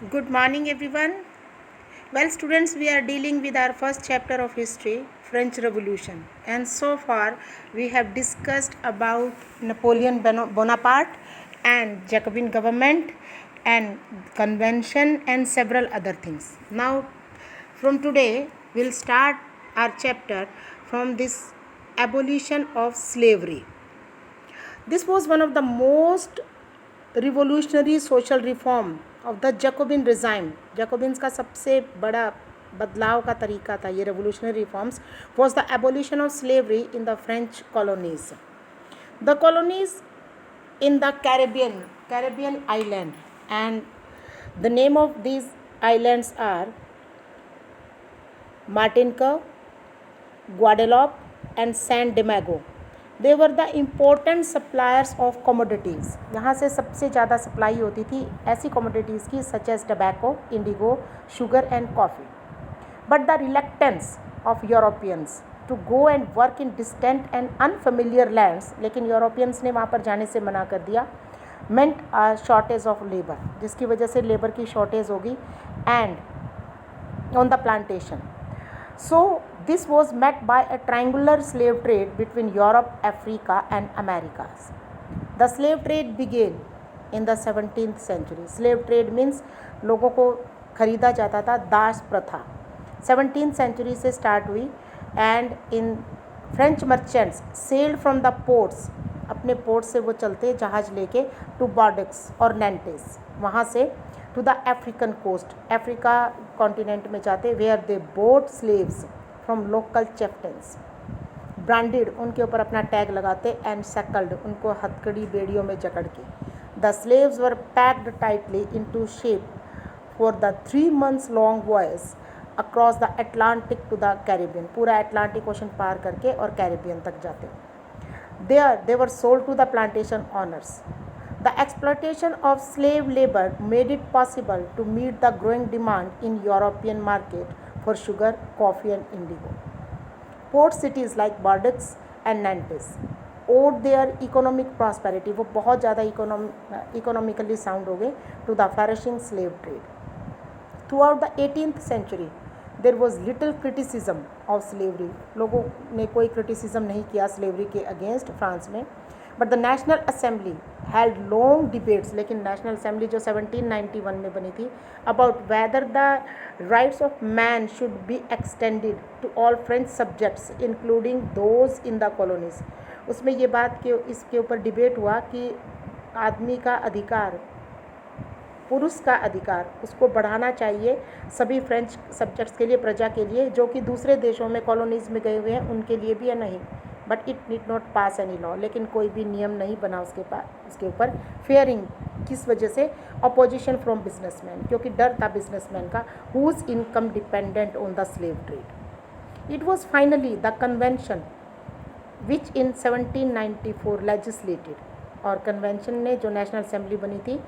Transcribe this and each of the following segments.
Good morning, everyone. Well, students, we are dealing with our first chapter of history, French Revolution. And so far, we have discussed about Napoleon Bonaparte and Jacobin government and convention and several other things. Now, from today, we'll start our chapter from this abolition of slavery. This was one of the most revolutionary social reform of the Jacobian regime. Jacobins का सबसे बड़ा बदलाव का तरीका था ये revolutionary reforms was the abolition of slavery in the French colonies. The colonies in the Caribbean island, and the name of these islands are Martinique, Guadeloupe and Saint Domingo. They were the important suppliers of commodities. यहाँ से सबसे ज़्यादा supply होती थी ऐसी commodities की such as tobacco, indigo, sugar and coffee. But the reluctance of Europeans to go and work in distant and unfamiliar lands, लेकिन Europeans ने वहाँ पर जाने से मना कर दिया, meant a shortage of labor, जिसकी वजह से लेबर की शॉर्टेज होगी and on the plantation. So this was met by a triangular slave trade between Europe, Africa and Americas. The slave trade began in the 17th century. Slave trade means लोगों को खरीदा जाता था, दास प्रथा 17th century से start हुई. And in French merchants sailed from the ports, अपने port से वो चलते जहाज़ लेके टू बॉर्डेक्स और नेंटेस, वहाँ से to the African coast, Africa continent में जाते, where they bought slaves from local chieftains, branded, उनके ऊपर अपना टैग लगाते, एंड सेकल्ड, उनको हथकड़ी बेड़ियों में जकड़ के. The slaves were packed tightly into ships for the 3 months long voyage across the Atlantic to the Caribbean, पूरा अटलांटिक ओशन पार करके और कैरिबियन तक जाते. There they were sold to the plantation owners. The exploitation of slave labor made it possible to meet the growing demand in European market for sugar, coffee and indigo. Port cities like Bordeaux and Nantes owed their economic prosperity, वो बहुत ज़्यादा economically sound हो गए, to the flourishing slave trade. Throughout the 18th century, there was little criticism of slavery. लोगों ने कोई criticism नहीं किया slavery के against फ्रांस में. But the national assembly held long debates, लेकिन नेशनल असेंबली जो 1791 में बनी थी, about whether the rights of man should be extended to all French subjects including those in the colonies. उसमें ये बात कि इसके ऊपर डिबेट हुआ कि आदमी का अधिकार, पुरुष का अधिकार, उसको बढ़ाना चाहिए सभी फ्रेंच सब्जेक्ट्स के लिए, प्रजा के लिए, जो कि दूसरे देशों में कॉलोनीज में गए हुए हैं उनके लिए भी या नहीं. But it did not pass any law, लेकिन कोई भी नियम नहीं बना उसके ऊपर. फेयरिंग, किस वजह से? अपोजिशन फ्रॉम बिजनेसमैन, क्योंकि डर था बिजनेसमैन का, whose income dependent on the slave trade. It was finally the convention which in 1794 legislated, और कन्वेंशन ने, जो नेशनल असेंबली बनी थी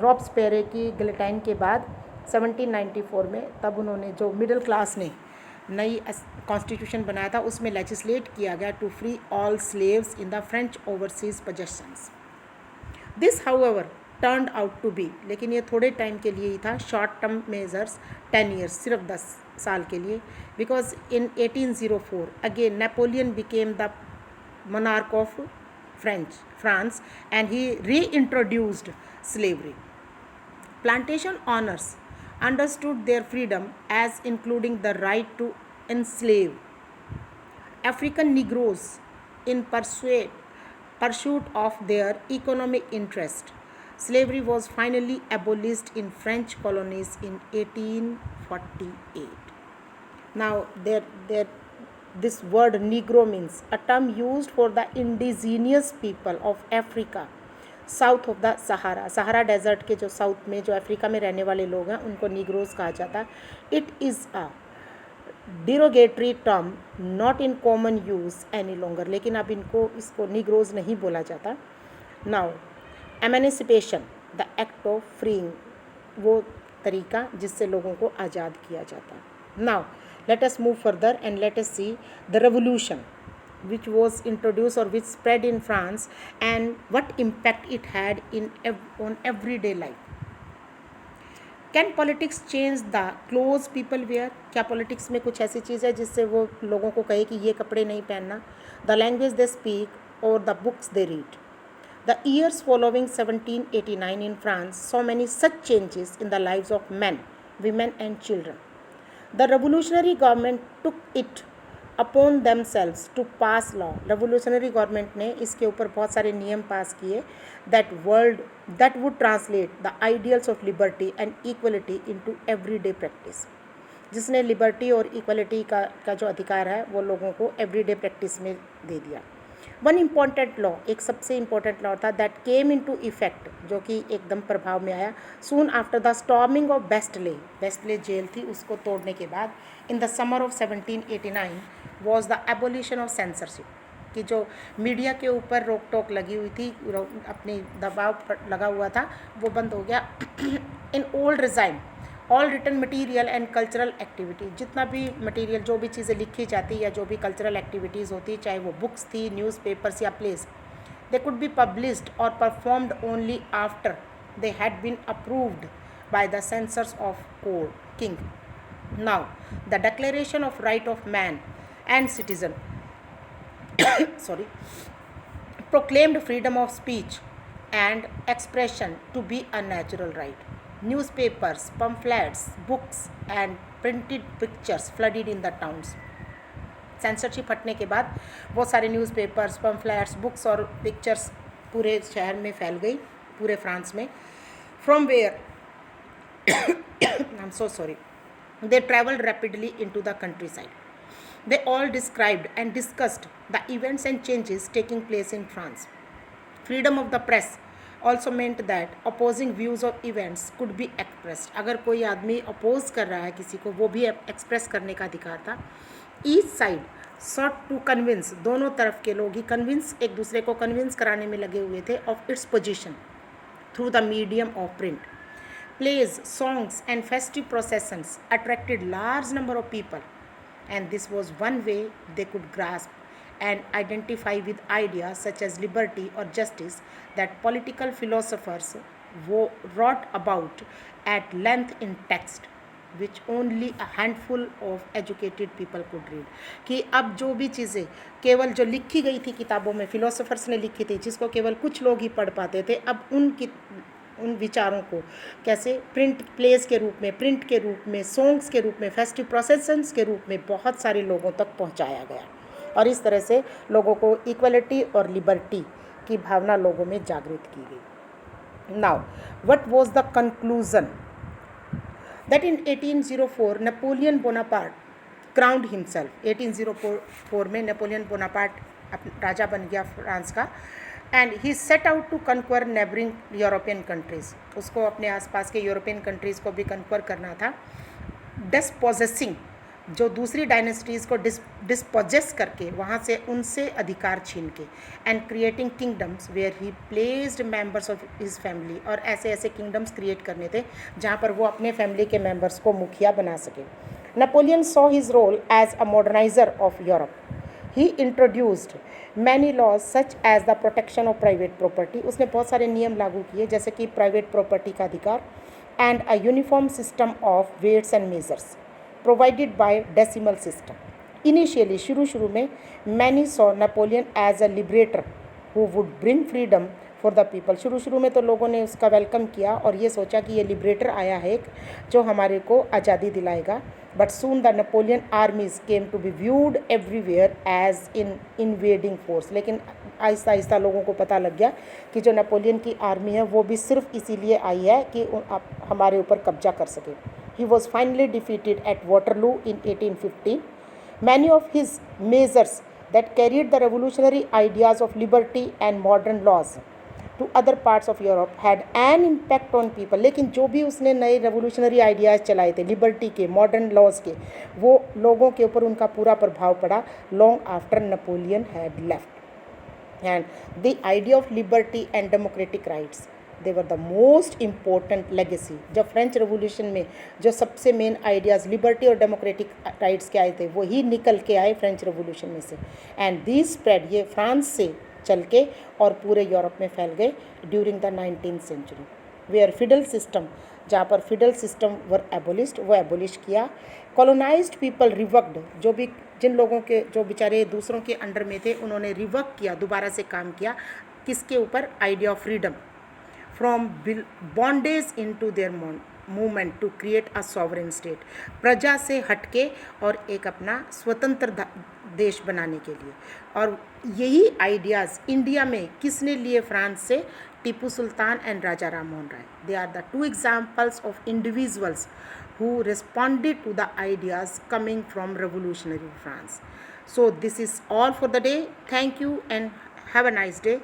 रॉब्सपेरे की गिलेटाइन के बाद 1794 में, तब उन्होंने, जो मिडिल क्लास ने नई कॉन्स्टिट्यूशन बनाया था, उसमें लेजिस्लेट किया गया to free all slaves in the French overseas possessions. This however turned out to be, लेकिन ये थोड़े टाइम के लिए ही था, शॉर्ट टर्म मेजर्स, 10 years, सिर्फ 10 साल के लिए, because in 1804 again Napoleon became the monarch of France and he reintroduced slavery. Plantation owners understood their freedom as including the right to enslave African Negroes in pursuit of their economic interest. Slavery was finally abolished in French colonies in 1848. Now, this word Negro means a term used for the indigenous people of Africa south of the Sahara, Sahara desert के जो south में, जो Africa में रहने वाले लोग हैं, उनको निग्रोस कहा जाता है. It is a derogatory term not in common use any longer, लेकिन अब इसको निग्रोज नहीं बोला जाता. Now emancipation, the act of freeing, वो तरीका जिससे लोगों को आज़ाद किया जाता. Now let us move further and let us see the revolution which was introduced or which spread in France and what impact it had on everyday life. Can politics change the clothes people wear, क्या politics में कुछ ऐसी चीज़ है जिससे वो लोगों को कहे कि ये कपड़े नहीं पहनना. द लैंग्वेज दे स्पीक और the books they read. The years following 1789 in France saw many such changes in the lives of men, women and children. The revolutionary government took it upon themselves to pass law. Revolutionary government ने इसके ऊपर बहुत सारे नियम पास किए that would translate the ideals of liberty and equality into everyday practice. जिसने liberty और equality का जो अधिकार है वो लोगों को एवरीडे प्रैक्टिस में दे दिया. वन इम्पॉर्टेंट लॉ, एक सबसे इम्पॉर्टेंट लॉ था दैट केम इनटू इफेक्ट, जो कि एकदम प्रभाव में आया soon after the storming of Bastille jail थी उसको तोड़ने के बाद. In the summer of 1789 was the abolition of censorship, कि जो मीडिया के ऊपर रोक टोक लगी हुई थी, अपनी दबाव लगा हुआ था, वो बंद हो गया. In old regime all written material and cultural activity, जितना भी मटीरियल, जो भी चीज़ें लिखी जाती या जो भी कल्चरल एक्टिविटीज़ होती, चाहे वो बुक्स थी, न्यूज़पेपर्स या plays, they could be published और performed only after they had been approved by the censors of court king. Now the declaration of right of man and citizen proclaimed freedom of speech and expression to be a natural right. Newspapers, pamphlets, books and printed pictures flooded in the towns. Censorship हटने के बाद बहुत सारे newspapers, pamphlets, books और pictures पूरे शहर में फैल गई, पूरे फ्रांस में. From where I am so sorry they traveled rapidly into the countryside. They all described and discussed the events and changes taking place in France. Freedom of the press also meant that opposing views or events could be expressed. अगर कोई आदमी oppose कर रहा है किसी को, वो भी एक्सप्रेस करने का अधिकार था. Each side sought to convince, दोनों तरफ के लोग ही कन्विंस, एक दूसरे को कन्विंस कराने में लगे हुए थे, of its position through the medium of print. Plays, songs and festive processions attracted large number of people, and this was one way they could grasp and identify with ideas such as liberty or justice that political philosophers wrote about at length in text which only a handful of educated people could read. कि अब जो भी चीज़ें केवल जो लिखी गई थी किताबों में, फिलोसोफर्स ने लिखी थी, जिसको केवल कुछ लोग ही पढ़ पाते थे, अब उन विचारों को कैसे प्रिंट प्लेस के रूप में, प्रिंट के रूप में, सॉन्ग्स के रूप में, फेस्टिव प्रोसेशंस के रूप में बहुत सारे लोगों तक पहुंचाया गया. और इस तरह से लोगों को इक्वलिटी और लिबर्टी की भावना लोगों में जागृत की गई. Now what was the conclusion? That in 1804 Napoleon Bonaparte crowned himself. 1804 में नेपोलियन बोनापार्ट राजा बन गया फ्रांस का. And he set out to conquer neighbouring European countries, उसको अपने आसपास के यूरोपियन कंट्रीज़ को भी कन्क्वर करना था. डिस्पोजेसिंग, जो दूसरी डायनेस्टीज़ को डिस्पोजेस करके वहाँ से उनसे अधिकार छीन के. And creating kingdoms where he placed members of his family, और ऐसे ऐसे किंगडम्स क्रिएट करने थे जहाँ पर वो अपने फैमिली के मेंबर्स को मुखिया बना सके. Napoleon saw his role as a moderniser of Europe. He introduced many laws such as the protection of private property, उसने बहुत सारे नियम लागू किए जैसे कि प्राइवेट प्रॉपर्टी का अधिकार. And a uniform system of weights and measures provided by decimal system. Initially शुरू में many saw Napoleon as a liberator who would bring freedom for the people. शुरू में तो लोगों ने उसका वेलकम किया और ये सोचा कि ये लिबरेटर आया है जो हमारे को आज़ादी दिलाएगा. But soon the Napoleon armies came to be viewed everywhere as in invading force. लेकिन आहिस्ता आहिस्ता लोगों को पता लग गया कि जो नेपोलियन की आर्मी है वो भी सिर्फ इसीलिए आई है कि हमारे ऊपर कब्जा कर सके. He was finally defeated at Waterloo in 1815. Many of his measures that carried the revolutionary ideas of liberty and modern laws to other parts of Europe had an impact on people. लेकिन जो भी उसने नए revolutionary ideas चलाए थे, liberty के, modern laws के, वो लोगों के ऊपर उनका पूरा प्रभाव पड़ा long after Napoleon had left. And the idea of liberty and democratic rights, they were the most important legacy. जब फ्रेंच रेवोल्यूशन में जो सबसे मेन आइडियाज़ लिबर्टी और डेमोक्रेटिक राइट्स के आए थे, वही निकल के आए फ्रेंच रेवोल्यूशन में से. एंड दिस स्प्रेड, ये फ्रांस से चल के और पूरे यूरोप में फैल गए during the 19th century. Where feudal system जहाँ पर फिडल सिस्टम वर एबोलिस्ड, वो एबोलिश किया। कॉलोनाइज्ड पीपल रिवर्कड, जो भी जिन लोगों के जो बेचारे दूसरों के अंडर में थे उन्होंने रिवर्क किया, दोबारा से काम किया किसके ऊपर, idea of freedom, from bondage into their movement to create a sovereign state, प्रजा से हटके और एक अपना स्वतंत्र देश बनाने के लिए। और यही आइडियाज़ इंडिया में किसने लिए फ्रांस से, Tipu Sultan and Raja Ram Mohan Roy. They are the two examples of individuals who responded to the ideas coming from revolutionary France. So this is all for the day. Thank you and have a nice day.